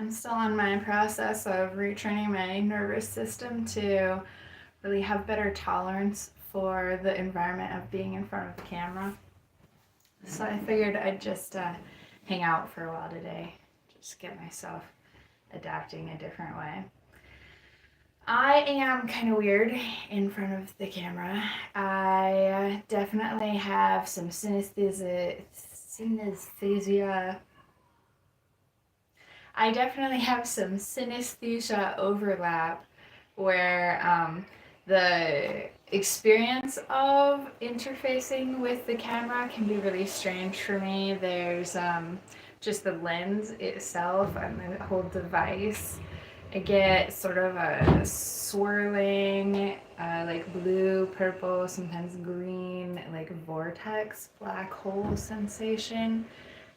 I'm still on my process of retraining my nervous system to really have better tolerance for the environment of being in front of the camera. So I figured I'd just hang out for a while today, just get myself adapting a different way. I am kind of weird in front of the camera. I definitely have some synesthesia. I definitely have some synesthesia overlap where the experience of interfacing with the camera can be really strange for me. There's just the lens itself and the whole device. I get sort of a swirling, like blue, purple, sometimes green, like vortex, black hole sensation.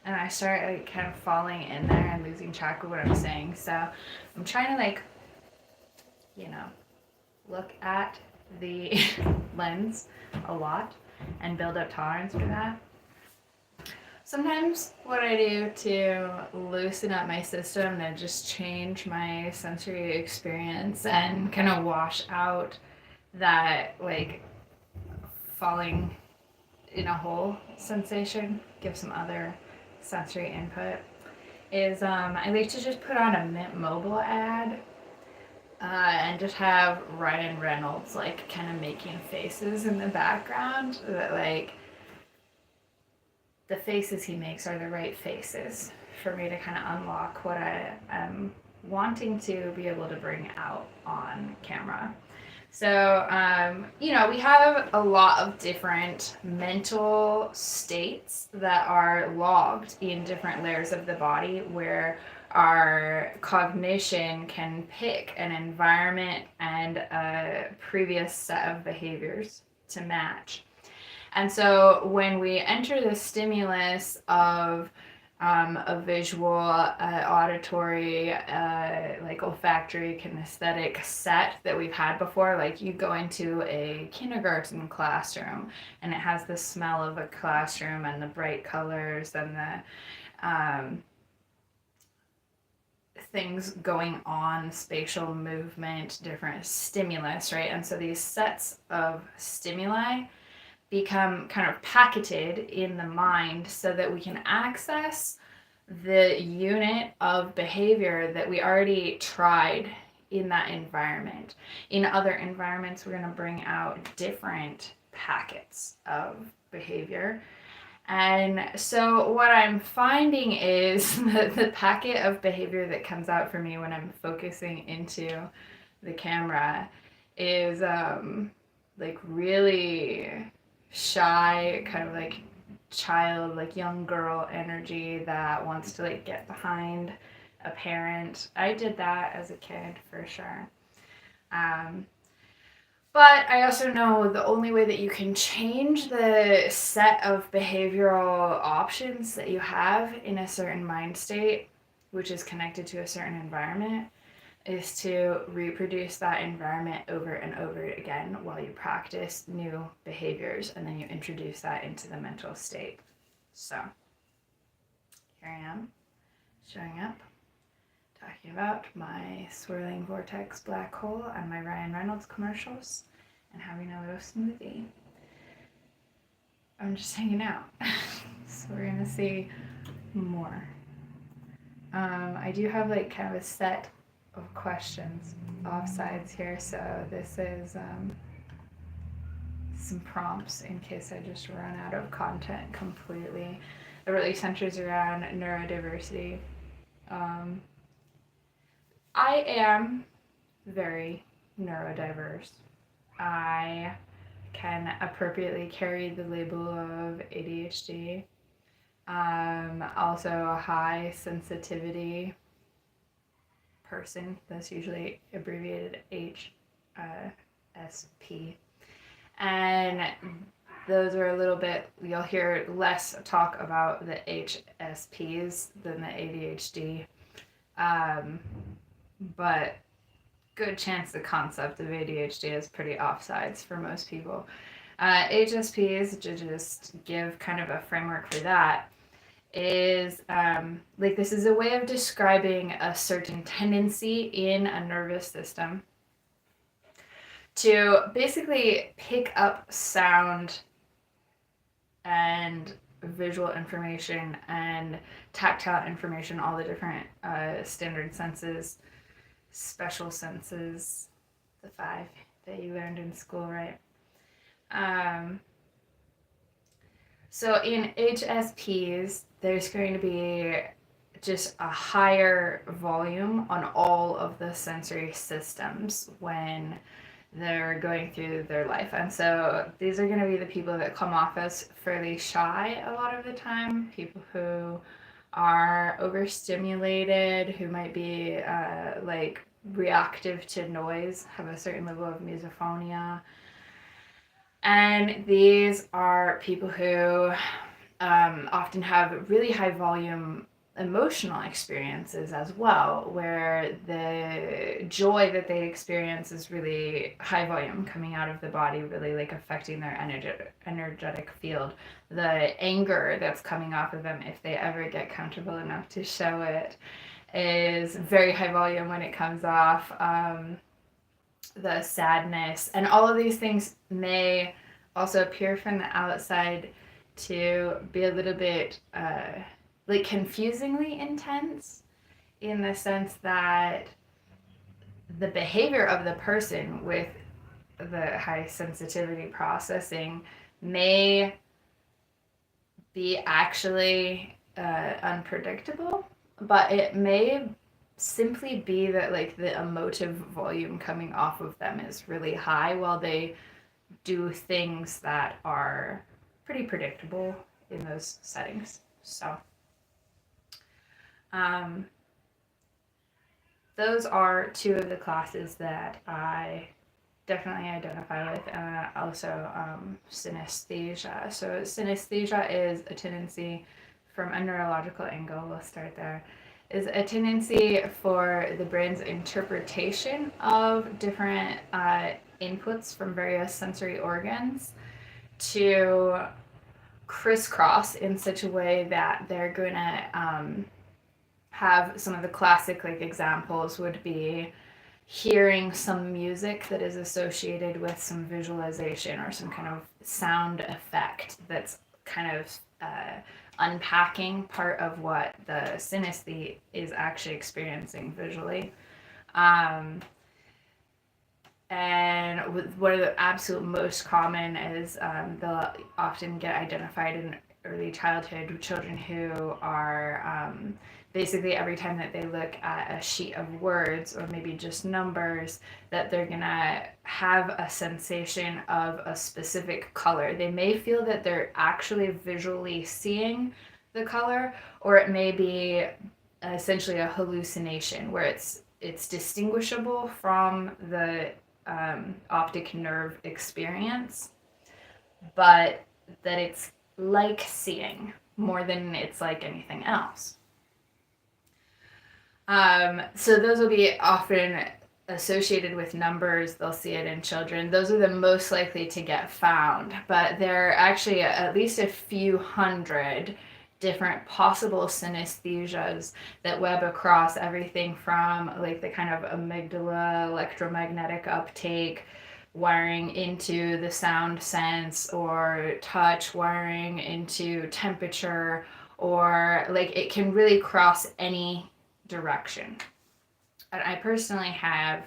And I start like kind of falling in there and losing track of what I'm saying. So I'm trying to like, you know, look at the lens a lot and build up tolerance for that. Sometimes what I do to loosen up my system and just change my sensory experience and kind of wash out that like falling in a hole sensation, give some other sensory input, is I like to just put on a Mint Mobile ad and just have Ryan Reynolds like kind of making faces in the background that like the faces he makes are the right faces for me to kind of unlock what I am wanting to be able to bring out on camera. So, we have a lot of different mental states that are logged in different layers of the body where our cognition can pick an environment and a previous set of behaviors to match. And so when we enter the stimulus of a visual, auditory, like olfactory, kinesthetic set that we've had before, like you go into a kindergarten classroom and it has the smell of a classroom and the bright colors and the things going on, spatial movement, different stimulus, right? And so these sets of stimuli become kind of packeted in the mind so that we can access the unit of behavior that we already tried in that environment. In other environments, we're going to bring out different packets of behavior. And so what I'm finding is that the packet of behavior that comes out for me when I'm focusing into the camera is like really shy, kind of like child, like young girl energy that wants to like get behind a parent. I did that as a kid for sure. But I also know the only way that you can change the set of behavioral options that you have in a certain mind state, which is connected to a certain environment, is to reproduce that environment over and over again while you practice new behaviors and then you introduce that into the mental state. So here I am showing up, talking about my swirling vortex black hole and my Ryan Reynolds commercials and having a little smoothie. I'm just hanging out. So we're gonna see more. I do have like kind of a set of questions offsides here, so this is some prompts in case I just run out of content completely. It really centers around neurodiversity. I am very neurodiverse. I can appropriately carry the label of ADHD. Also a high sensitivity person. That's usually abbreviated HSP. And those are a little bit, you'll hear less talk about the HSPs than the ADHD. But good chance the concept of ADHD is pretty offsides for most people. HSPs, to just give kind of a framework for that, is like this is a way of describing a certain tendency in a nervous system to basically pick up sound and visual information and tactile information, all the different standard senses, special senses, the 5 that you learned in school, right? So in HSPs, there's going to be just a higher volume on all of the sensory systems when they're going through their life. And so these are going to be the people that come off as fairly shy a lot of the time, people who are overstimulated, who might be like reactive to noise, have a certain level of misophonia. And these are people who often have really high volume emotional experiences as well, where the joy that they experience is really high volume coming out of the body, really like affecting their energetic field. The anger that's coming off of them, if they ever get comfortable enough to show it, is very high volume when it comes off. The sadness, and all of these things may also appear from the outside to be a little bit like confusingly intense, in the sense that the behavior of the person with the high sensitivity processing may be actually unpredictable, but it may simply be that like the emotive volume coming off of them is really high while they do things that are pretty predictable in those settings. So those are 2 of the classes that I definitely identify with. Also synesthesia. So synesthesia is a tendency from a neurological angle, we'll start there, is a tendency for the brain's interpretation of different inputs from various sensory organs to crisscross in such a way that they're going to have some of the classic like examples would be hearing some music that is associated with some visualization or some kind of sound effect that's kind of unpacking part of what the synesthete is actually experiencing visually. And one of the absolute most common is they'll often get identified in early childhood with children who are basically every time that they look at a sheet of words or maybe just numbers, that they're gonna have a sensation of a specific color. They may feel that they're actually visually seeing the color, or it may be essentially a hallucination where it's distinguishable from the optic nerve experience, but that it's like seeing more than it's like anything else. So those will be often associated with numbers. They'll see it in children. Those are the most likely to get found, but there are actually at least a few hundred different possible synesthesias that web across everything from like the kind of amygdala electromagnetic uptake wiring into the sound sense, or touch wiring into temperature, or like it can really cross any direction. And I personally have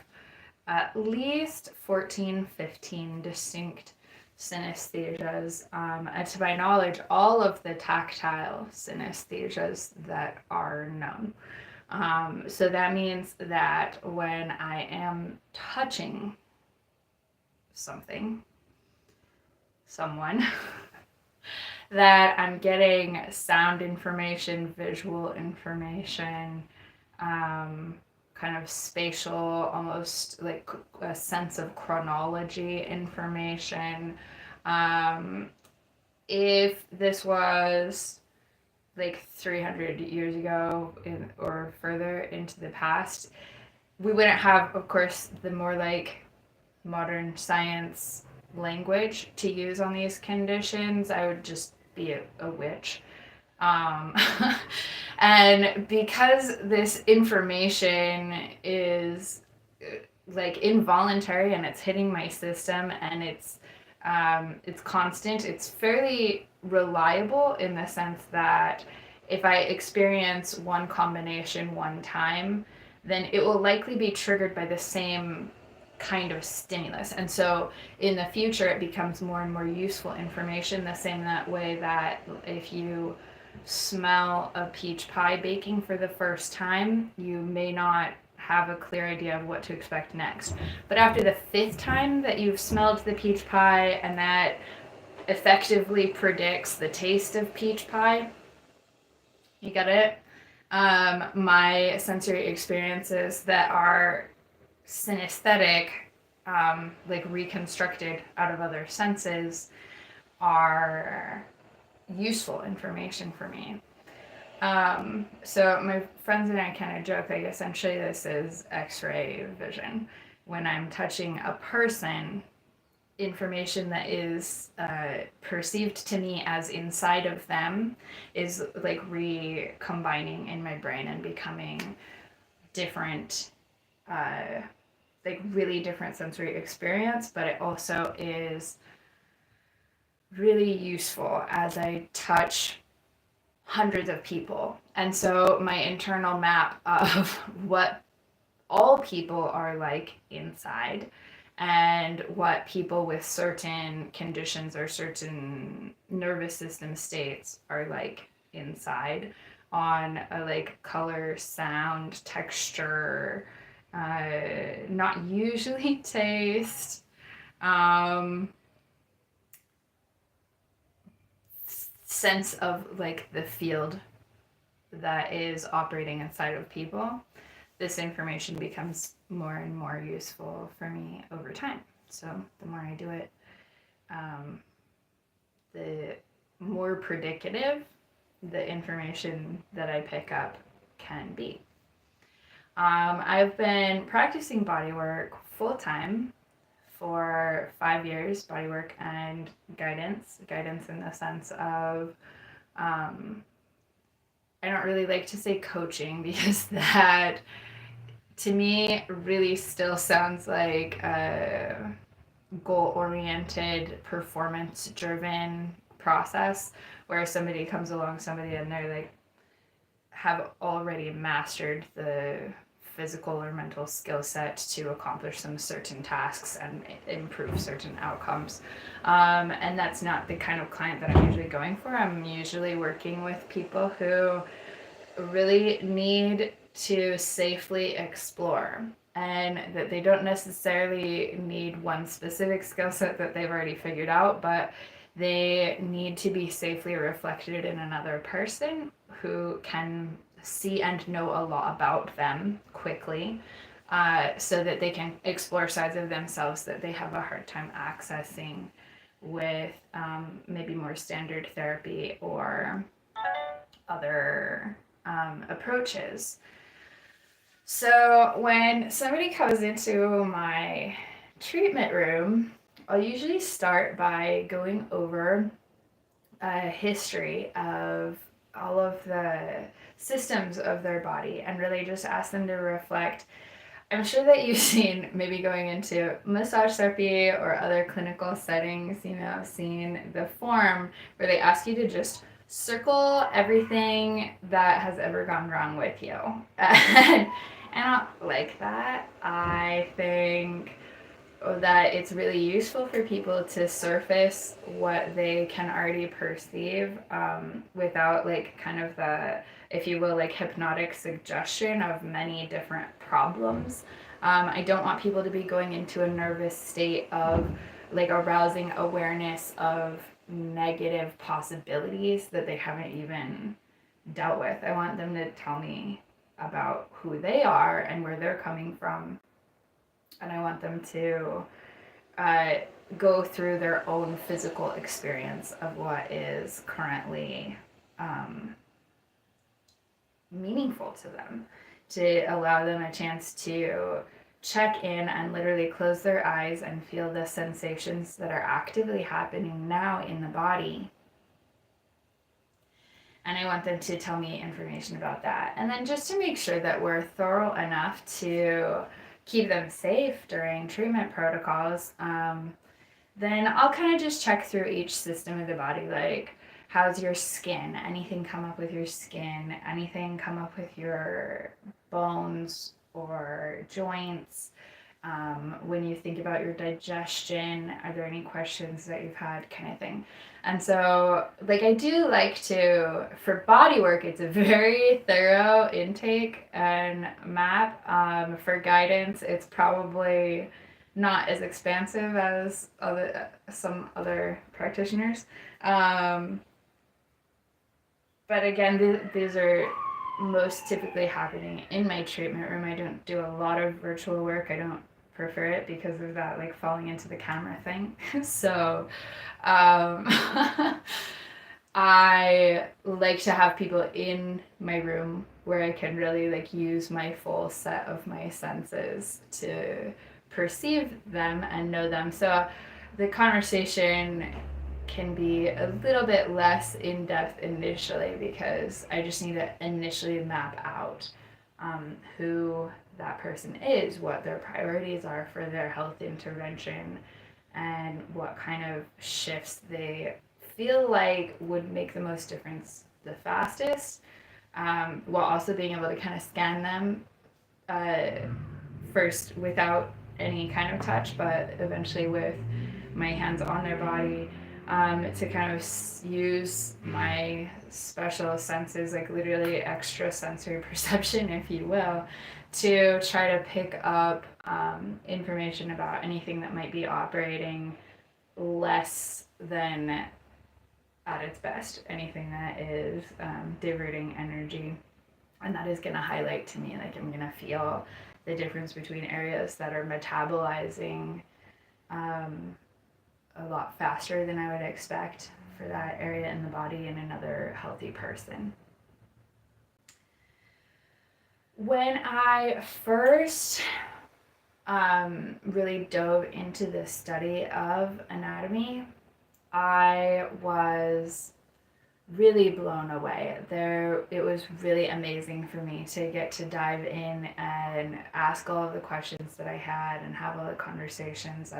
at least 14, 15 distinct synesthesias. And to my knowledge, all of the tactile synesthesias that are known. So that means that when I am touching something, someone, that I'm getting sound information, visual information, kind of spatial, almost like a sense of chronology information. If this was like 300 years ago or further into the past, we wouldn't have, of course, the more like modern science language to use on these conditions. I would just be a witch. Um, and because this information is like involuntary and it's hitting my system and it's constant, it's fairly reliable in the sense that if I experience one combination one time, then it will likely be triggered by the same kind of stimulus. And so in the future, it becomes more and more useful information, the same that way that if you smell a peach pie baking for the first time, you may not have a clear idea of what to expect next. But after the fifth time that you've smelled the peach pie and that effectively predicts the taste of peach pie, you get it? My sensory experiences that are synesthetic, like reconstructed out of other senses, are useful information for me. So my friends and I kind of joke, like essentially this is X-ray vision. When I'm touching a person, information that is perceived to me as inside of them is like recombining in my brain and becoming different, like really different sensory experience, but it also is really useful as I touch hundreds of people. And so my internal map of what all people are like inside and what people with certain conditions or certain nervous system states are like inside on a like color, sound, texture, not usually taste, um, sense of like the field that is operating inside of people. This information becomes more and more useful for me over time. So the more I do it, the more predicative the information that I pick up can be. I've been practicing bodywork full time for 5 years, bodywork and guidance. Guidance in the sense of, I don't really like to say coaching because that to me really still sounds like a goal oriented, performance driven process where somebody comes along, somebody and they're like, have already mastered the physical or mental skill set to accomplish some certain tasks and improve certain outcomes. And that's not the kind of client that I'm usually going for. I'm usually working with people who really need to safely explore and that they don't necessarily need one specific skill set that they've already figured out, but they need to be safely reflected in another person who can see and know a lot about them quickly, so that they can explore sides of themselves that they have a hard time accessing with maybe more standard therapy or other approaches. So when somebody comes into my treatment room, I'll usually start by going over a history of all of the systems of their body and really just ask them to reflect. I'm sure that you've seen, maybe going into massage therapy or other clinical settings, I've seen the form where they ask you to just circle everything that has ever gone wrong with you. And I don't like that. I think that it's really useful for people to surface what they can already perceive, without like kind of the, if you will, like hypnotic suggestion of many different problems. I don't want people to be going into a nervous state of like arousing awareness of negative possibilities that they haven't even dealt with. I want them to tell me about who they are and where they're coming from, and I want them to go through their own physical experience of what is currently meaningful to them, to allow them a chance to check in and literally close their eyes and feel the sensations that are actively happening now in the body. and I want them to tell me information about that. And then just to make sure that we're thorough enough to keep them safe during treatment protocols, then I'll kind of just check through each system of the body, like how's your skin? Anything come up with your skin? Anything come up with your bones or joints? When you think about your digestion, are there any questions that you've had, kind of thing? And so, like, I do like to, for body work, it's a very thorough intake and map. For guidance, it's probably not as expansive as some other practitioners. Um, but again, these are most typically happening in my treatment room. I don't do a lot of virtual work. I don't prefer it because of that, like, falling into the camera thing. So um, I like to have people in my room where I can really, like, use my full set of my senses to perceive them and know them. So the conversation can be a little bit less in depth initially because I just need to initially map out who that person is, what their priorities are for their health intervention, and what kind of shifts they feel like would make the most difference the fastest, while also being able to kind of scan them first without any kind of touch, but eventually with my hands on their body, to kind of use my special senses, like literally extrasensory perception, if you will, to try to pick up information about anything that might be operating less than at its best, anything that is diverting energy. And that is going to highlight to me, like, I'm going to feel the difference between areas that are metabolizing a lot faster than I would expect for that area in the body in another healthy person. When I first really dove into the study of anatomy, I was really blown away. It was really amazing for me to get to dive in and ask all of the questions that I had and have all the conversations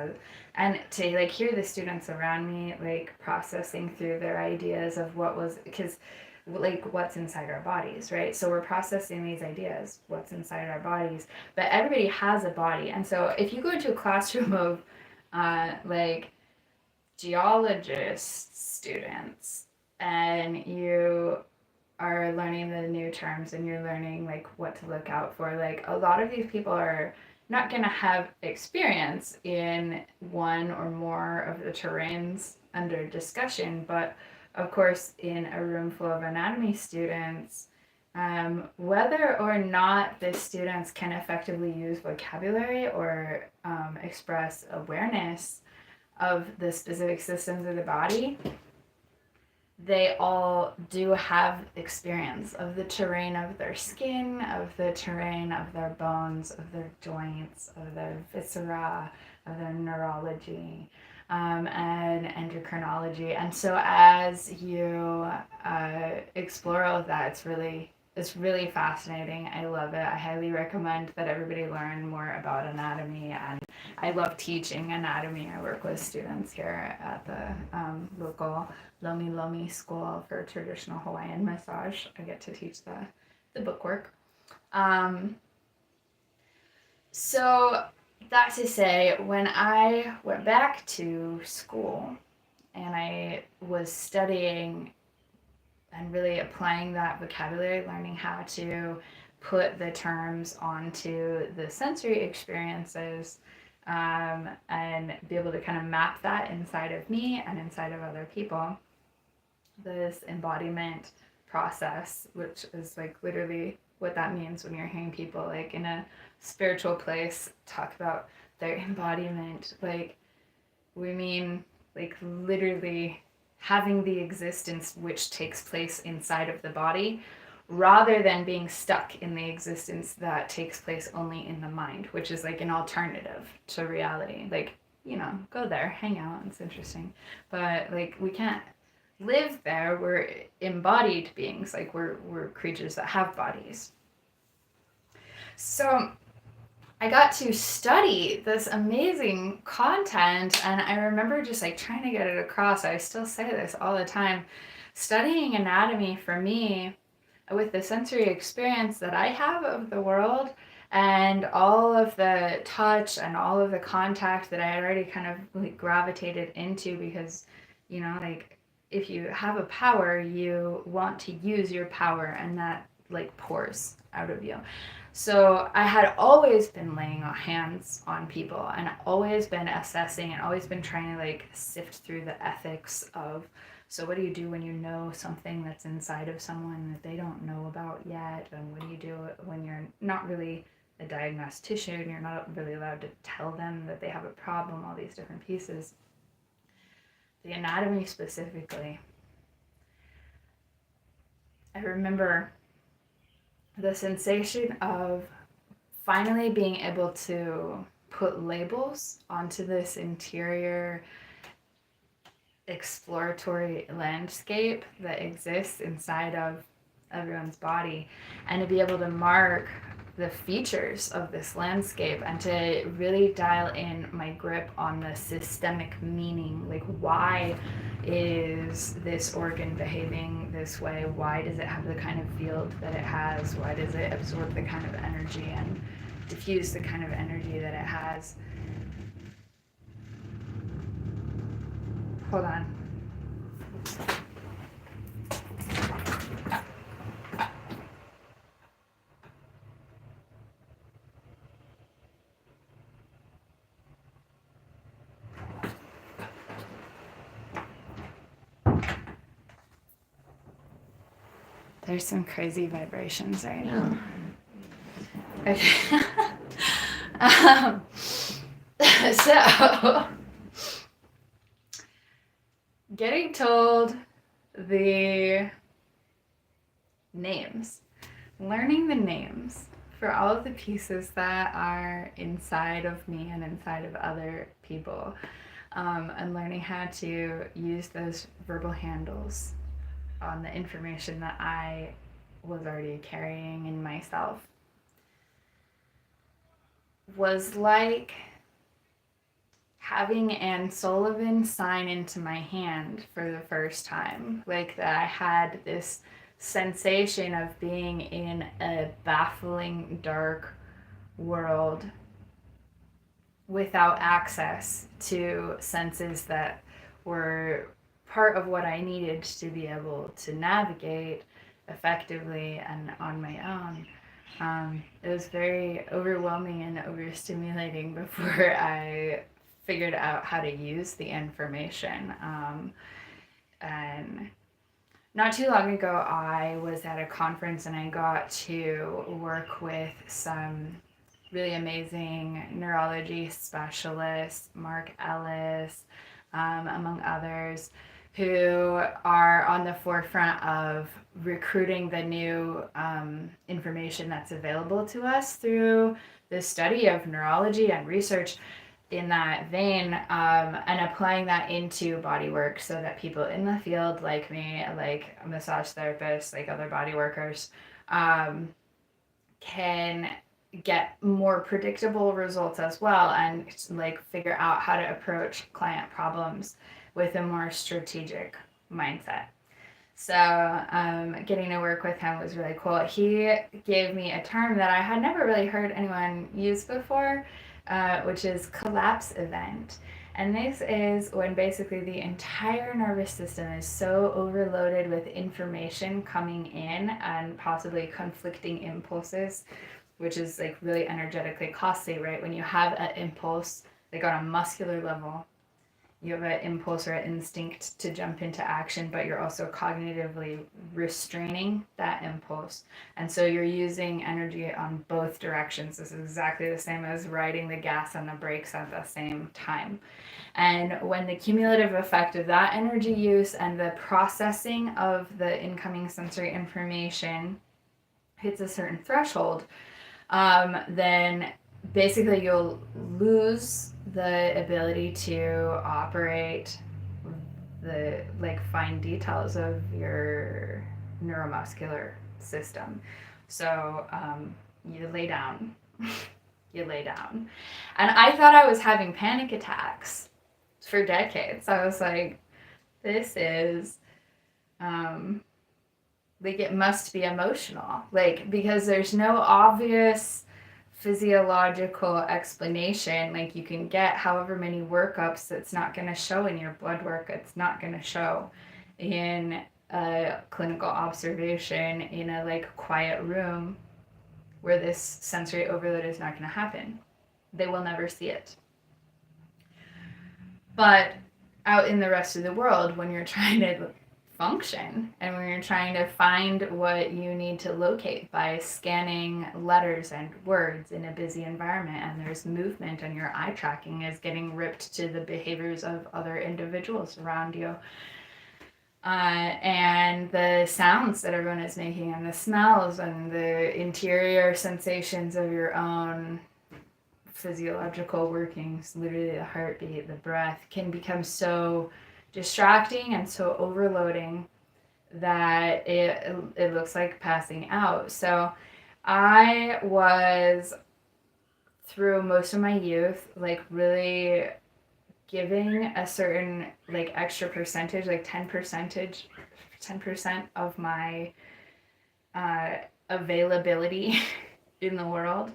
and to, like, hear the students around me, like, processing through their ideas of what was, because, like, what's inside our bodies, right? So we're processing these ideas, what's inside our bodies, but everybody has a body. And so if you go into a classroom of like geologist students, and you are learning the new terms and you're learning, like, what to look out for, like, a lot of these people are not going to have experience in one or more of the terrains under discussion, but of course in a room full of anatomy students, whether or not the students can effectively use vocabulary or express awareness of the specific systems of the body, they all do have experience of the terrain of their skin, of the terrain of their bones, of their joints, of their viscera, of their neurology, and endocrinology. And so as you explore all of that, it's really fascinating. I love it. I highly recommend that everybody learn more about anatomy, and I love teaching anatomy. I work with students here at the local Lomi Lomi School for Traditional Hawaiian Massage. I get to teach the bookwork. So that to say, when I went back to school and I was studying and really applying that vocabulary, learning how to put the terms onto the sensory experiences, and be able to kind of map that inside of me and inside of other people, this embodiment process, which is, like, literally what that means when you're hearing people, like, in a spiritual place talk about their embodiment. Like, we mean, like, literally having the existence which takes place inside of the body, rather than being stuck in the existence that takes place only in the mind, which is, like, an alternative to reality. Like, go there, hang out, it's interesting. But, like, we can't live there. We're embodied beings, like we're creatures that have bodies. So I got to study this amazing content, and I remember just like trying to get it across. I still say this all the time. Studying anatomy for me, with the sensory experience that I have of the world and all of the touch and all of the contact that I had already kind of like gravitated into, because, like if you have a power, you want to use your power, and that like pours out of you. So I had always been laying hands on people and always been assessing and always been trying to like sift through the ethics of, so what do you do when you know something that's inside of someone that they don't know about yet? And what do you do when you're not really a diagnostician, you're not really allowed to tell them that they have a problem, all these different pieces. The anatomy specifically, I remember the sensation of finally being able to put labels onto this interior exploratory landscape that exists inside of everyone's body, and to be able to mark the features of this landscape and to really dial in my grip on the systemic meaning. Like, why is this organ behaving this way? Why does it have the kind of field that it has? Why does it absorb the kind of energy and diffuse the kind of energy that it has? Hold on. There's some crazy vibrations right now. Okay. So, getting told the names, learning the names for all of the pieces that are inside of me and inside of other people, and learning how to use those verbal handles on the information that I was already carrying in myself, was like having Anne Sullivan sign into my hand for the first time. Like, that I had this sensation of being in a baffling, dark world without access to senses that were part of what I needed to be able to navigate effectively and on my own. It was very overwhelming and overstimulating before I figured out how to use the information. And not too long ago, I was at a conference and I got to work with some really amazing neurology specialists, Mark Ellis, among others, who are on the forefront of recruiting the new information that's available to us through the study of neurology and research in that vein, and applying that into body work so that people in the field like me, like massage therapists, like other body workers, can get more predictable results as well, and like figure out how to approach client problems with a more strategic mindset. So getting to work with him was really cool. He gave me a term that I had never really heard anyone use before, which is collapse event. And this is when basically the entire nervous system is so overloaded with information coming in and possibly conflicting impulses, which is like really energetically costly, right? When you have an impulse, like on a muscular level, you have an impulse or an instinct to jump into action, but you're also cognitively restraining that impulse. And so you're using energy on both directions. This is exactly the same as riding the gas and the brakes at the same time. And when the cumulative effect of that energy use and the processing of the incoming sensory information hits a certain threshold, then basically you'll lose the ability to operate the like fine details of your neuromuscular system. So you lay down, you lay down, and I thought I was having panic attacks for decades. I was like, this is like it must be emotional, like because there's no obvious physiological explanation. Like you can get however many workups, it's not going to show in your blood work, it's not going to show in a clinical observation in a like quiet room where this sensory overload is not going to happen. They will never see it. But out in the rest of the world, when you're trying to function and when you're trying to find what you need to locate by scanning letters and words in a busy environment, and there's movement and your eye tracking is getting ripped to the behaviors of other individuals around you, and the sounds that everyone is making and the smells and the interior sensations of your own physiological workings, literally the heartbeat, the breath, can become so distracting and so overloading that it looks like passing out. So I was, through most of my youth, like really giving a certain like extra percentage, like 10% of my availability in the world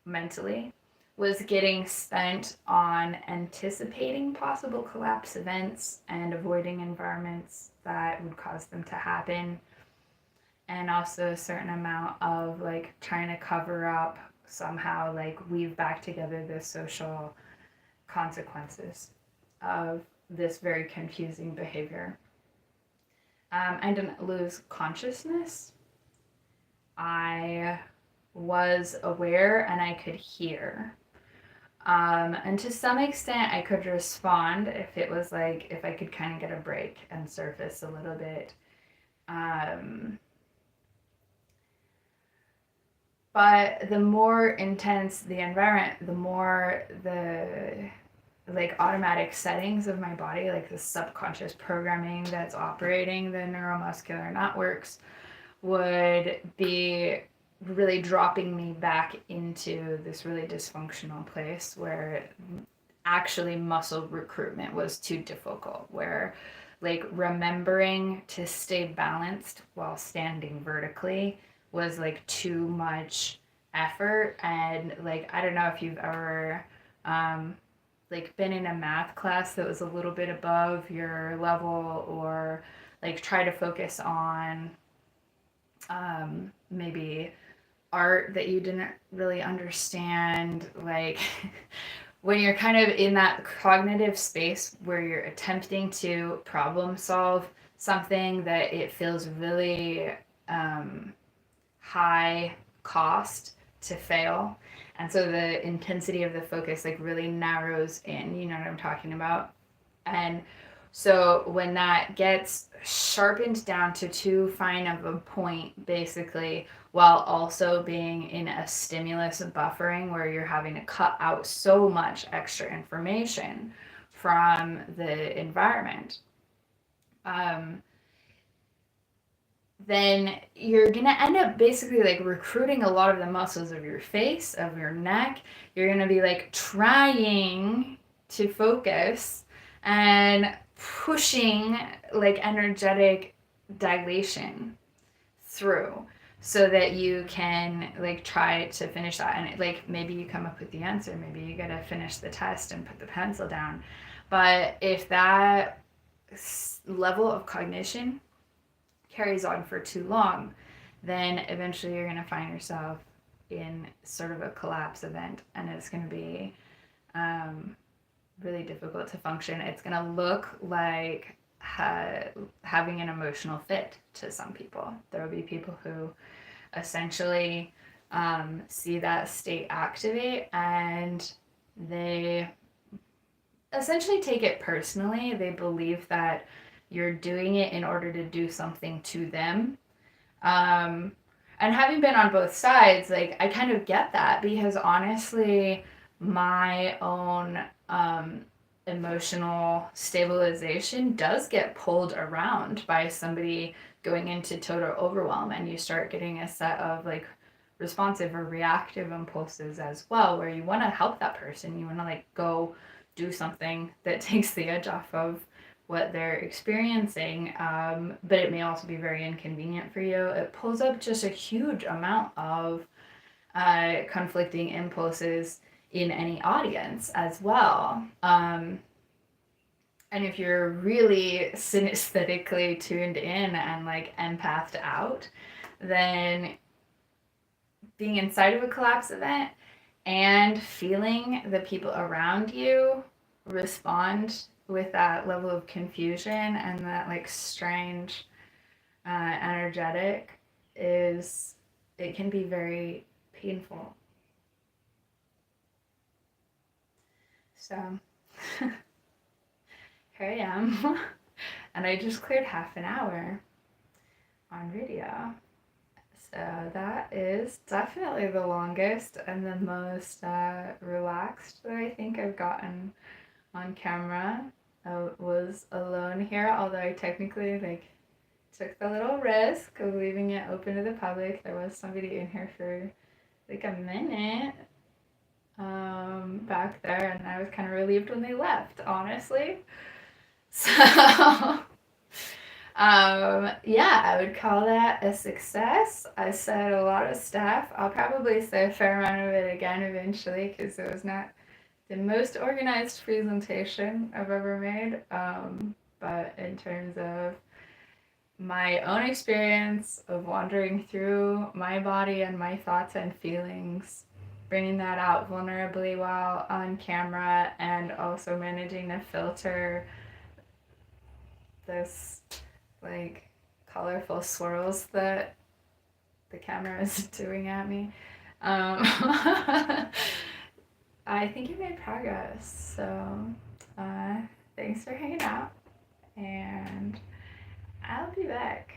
mentally was getting spent on anticipating possible collapse events and avoiding environments that would cause them to happen, and also a certain amount of like trying to cover up somehow, like weave back together the social consequences of this very confusing behavior. I didn't lose consciousness. I was aware and I could hear. And to some extent, I could respond if it was like, if I could kind of get a break and surface a little bit. But the more intense the environment, the more the like automatic settings of my body, like the subconscious programming that's operating the neuromuscular networks, would be really dropping me back into this really dysfunctional place where actually muscle recruitment was too difficult, where like remembering to stay balanced while standing vertically was like too much effort. And like I don't know if you've ever like been in a math class that was a little bit above your level, or like try to focus on maybe art that you didn't really understand, like when you're kind of in that cognitive space where you're attempting to problem solve something that it feels really high cost to fail, and so the intensity of the focus like really narrows in, you know what I'm talking about. And so when that gets sharpened down to too fine of a point, basically, while also being in a stimulus buffering where you're having to cut out so much extra information from the environment, then you're going to end up basically like recruiting a lot of the muscles of your face, of your neck. You're going to be like trying to focus and pushing like energetic dilation through so that you can like try to finish that. And like maybe you come up with the answer, maybe you got to finish the test and put the pencil down. But if that level of cognition carries on for too long, then eventually you're going to find yourself in sort of a collapse event, and it's going to be really difficult to function. It's going to look like having an emotional fit to some people. There will be people who essentially see that state activate and they essentially take it personally. They believe that you're doing it in order to do something to them. And having been on both sides, like I kind of get that, because honestly, my own emotional stabilization does get pulled around by somebody going into total overwhelm, and you start getting a set of like responsive or reactive impulses as well, where you want to help that person, you want to like go do something that takes the edge off of what they're experiencing, but it may also be very inconvenient for you. It pulls up just a huge amount of conflicting impulses in any audience as well. And if you're really synesthetically tuned in and like empathed out, then being inside of a collapse event and feeling the people around you respond with that level of confusion and that like strange energetic is, it can be very painful. So here I am. And I just cleared half an hour on video. So that is definitely the longest and the most relaxed that I think I've gotten on camera. I was alone here, although I technically like took the little risk of leaving it open to the public. There was somebody in here for like a minute back there, and I was kind of relieved when they left, honestly. So yeah, I would call that a success. I said a lot of stuff. I'll probably say a fair amount of it again eventually, because it was not the most organized presentation I've ever made. But in terms of my own experience of wandering through my body and my thoughts and feelings, bringing that out vulnerably while on camera, and also managing to filter this like colorful swirls that the camera is doing at me. I think you made progress. So thanks for hanging out, and I'll be back.